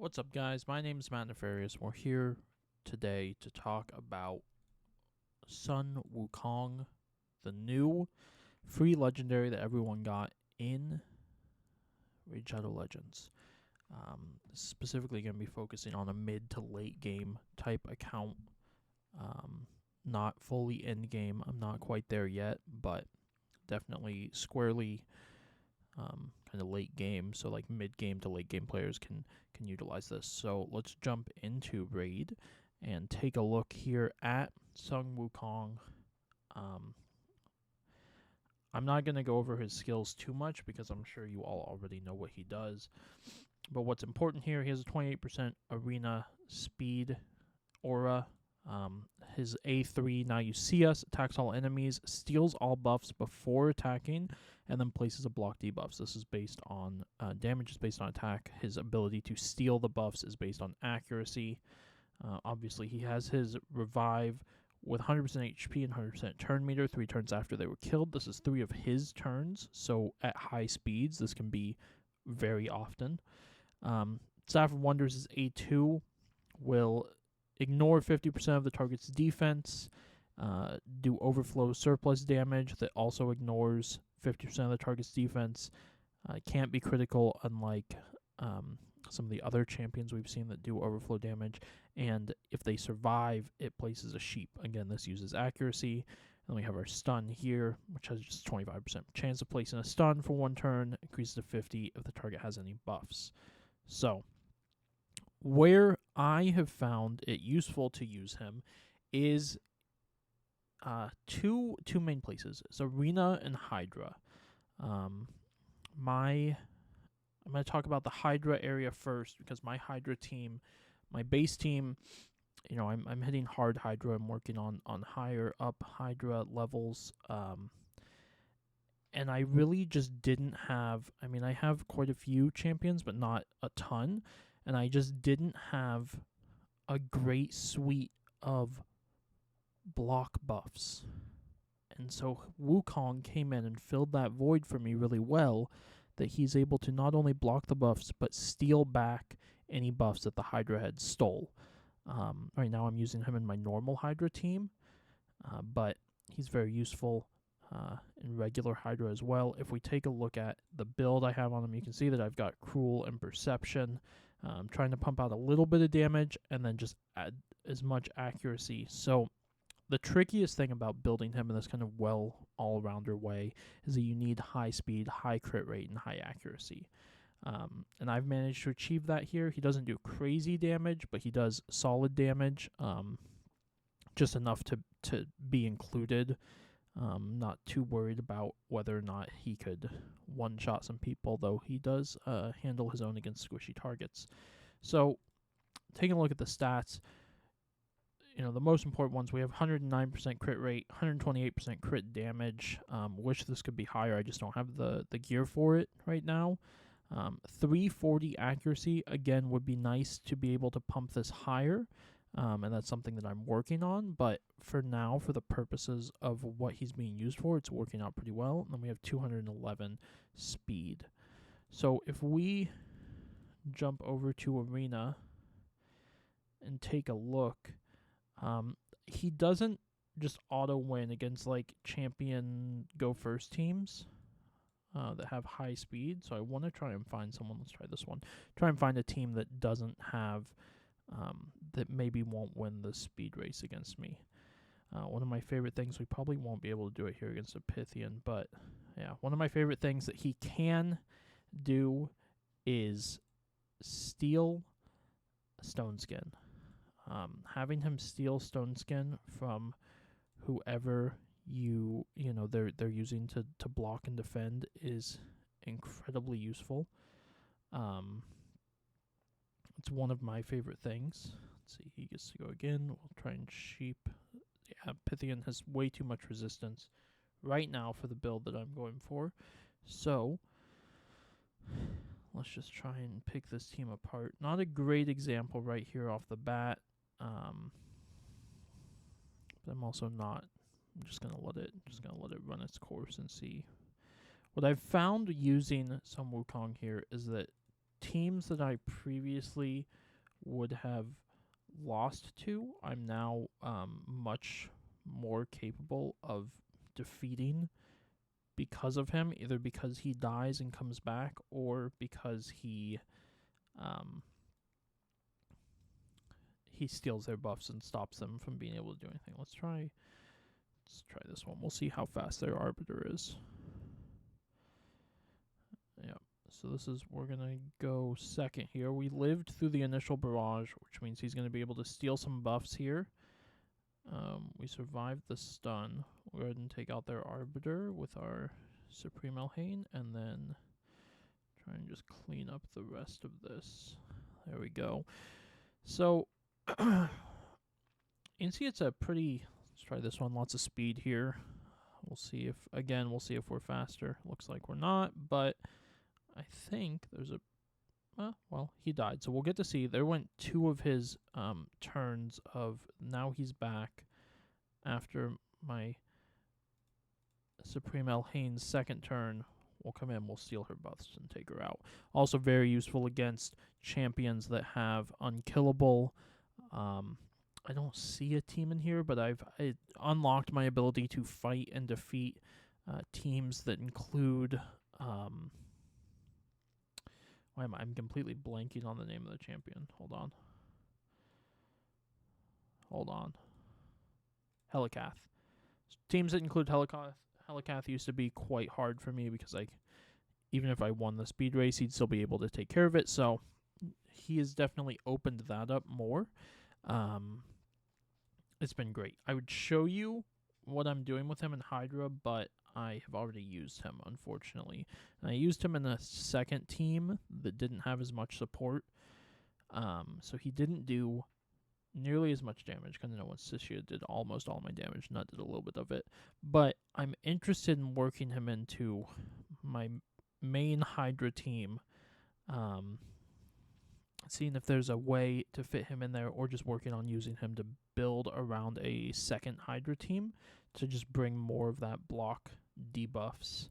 What's up, guys? My name is Matt Nefarious. We're here today to talk about Sun Wukong, the new free legendary that everyone got in Raid Shadow Legends. Specifically going to be focusing on a mid to late game type account. Not fully end game. I'm not quite there yet, but definitely squarely kind of late game. So like mid game to late game players can utilize this. So let's jump into Raid and take a look here at Sun Wukong. I'm not going to go over his skills too much because I'm sure you all already know what he does. But what's important here, he has a 28% arena speed aura. His A3, now you see us, attacks all enemies, steals all buffs before attacking, and then places a block debuffs. This is based on damage is based on attack. His ability to steal the buffs is based on accuracy. Obviously, he has his revive with 100% HP and 100% turn meter 3 turns after they were killed. This is 3 of his turns, so at high speeds, this can be very often. Staff of Wonders' A2 will ignore 50% of the target's defense, do overflow surplus damage that also ignores 50% of the target's defense. Can't be critical, unlike some of the other champions we've seen that do overflow damage. And if they survive, it places a sheep. Again, this uses accuracy. And we have our stun here, which has just 25% chance of placing a stun for 1 turn, increases to 50 if the target has any buffs. So, where I have found it useful to use him is two main places. It's Arena and Hydra. I'm going to talk about the Hydra area first because my Hydra team, my base team, I'm hitting hard Hydra. I'm working on higher up Hydra levels. And I really just didn't have, I have quite a few champions, but not a ton. And I just didn't have a great suite of block buffs. And so Wukong came in and filled that void for me really well, that he's able to not only block the buffs, but steal back any buffs that the Hydra had stole. Right now I'm using him in my normal Hydra team, but he's very useful in regular Hydra as well. If we take a look at the build I have on him, you can see that I've got Cruel and Perception. I'm trying to pump out a little bit of damage and then just add as much accuracy. So the trickiest thing about building him in this kind of all-rounder way is that you need high speed, high crit rate, and high accuracy. And I've managed to achieve that here. He doesn't do crazy damage, but he does solid damage, just enough to be included. Not too worried about whether or not he could one-shot some people, though he does handle his own against squishy targets. So, taking a look at the stats, the most important ones, we have 109% crit rate, 128% crit damage. Wish this could be higher. I just don't have the gear for it right now. 340 accuracy, again, would be nice to be able to pump this higher. And that's something that I'm working on. But for now, for the purposes of what he's being used for, it's working out pretty well. And then we have 211 speed. So if we jump over to Arena and take a look, he doesn't just auto win against like champion go first teams that have high speed. So I want to try and find someone. Let's try this one. Try and find a team that doesn't have that maybe won't win the speed race against me. One of my favorite things, we probably won't be able to do it here against a Pythian, but yeah, one of my favorite things that he can do is steal Stone Skin. Having him steal Stone Skin from whoever they're using to block and defend is incredibly useful. It's one of my favorite things. Let's see, he gets to go again. We'll try and sheep. Yeah, Pythian has way too much resistance right now for the build that I'm going for. So, let's just try and pick this team apart. Not a great example right here off the bat. But I'm also not. I'm just gonna let it run its course and see. What I've found using some Wukong here is that teams that I previously would have lost to, I'm now much more capable of defeating because of him, either because he dies and comes back, or because he steals their buffs and stops them from being able to do anything. Let's try this one. We'll see how fast their Arbiter is. Yep. So we're going to go second here. We lived through the initial barrage, which means he's going to be able to steal some buffs here. We survived the stun. We'll go ahead and take out their Arbiter with our Supreme Elhain, and then try and just clean up the rest of this. There we go. So, you can see it's a pretty... Let's try this one. Lots of speed here. We'll see if we're faster. Looks like we're not, but I think there's a... well, he died, so we'll get to see. There went 2 of his turns of... Now he's back after my Supreme Elhain's second turn. We'll come in, we'll steal her buffs and take her out. Also very useful against champions that have unkillable... I don't see a team in here, but I've unlocked my ability to fight and defeat teams that include... I'm completely blanking on the name of the champion. Hold on. Helicath. Teams that include Helicath used to be quite hard for me because even if I won the speed race, he'd still be able to take care of it. So he has definitely opened that up more. It's been great. I would show you what I'm doing with him in Hydra, but I have already used him, unfortunately. And I used him in a second team that didn't have as much support. So he didn't do nearly as much damage, because I know when Sishia did almost all my damage, Nut did a little bit of it. But I'm interested in working him into my main Hydra team, seeing if there's a way to fit him in there, or just working on using him to build around a second Hydra team to just bring more of that block debuffs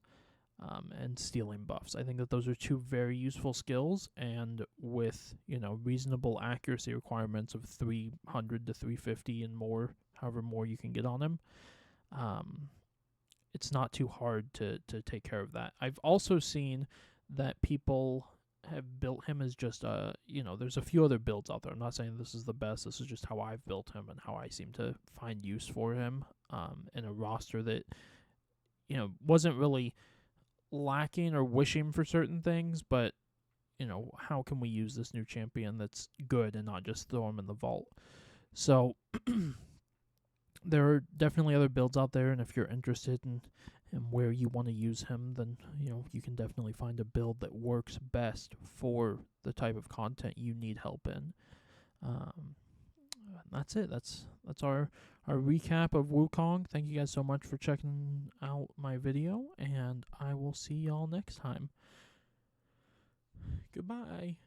and stealing buffs. I think that those are 2 very useful skills, and with, reasonable accuracy requirements of 300 to 350 and more, however more you can get on him, it's not too hard to take care of that. I've also seen that people have built him as just there's a few other builds out there. I'm not saying this is the best. This is just how I've built him and how I seem to find use for him in a roster that, wasn't really lacking or wishing for certain things, but, how can we use this new champion that's good and not just throw him in the vault? So there are definitely other builds out there, and if you're interested in where you want to use him, then you can definitely find a build that works best for the type of content you need help in. That's it. That's our recap of Wukong. Thank you guys so much for checking out my video, and I will see y'all next time. Goodbye.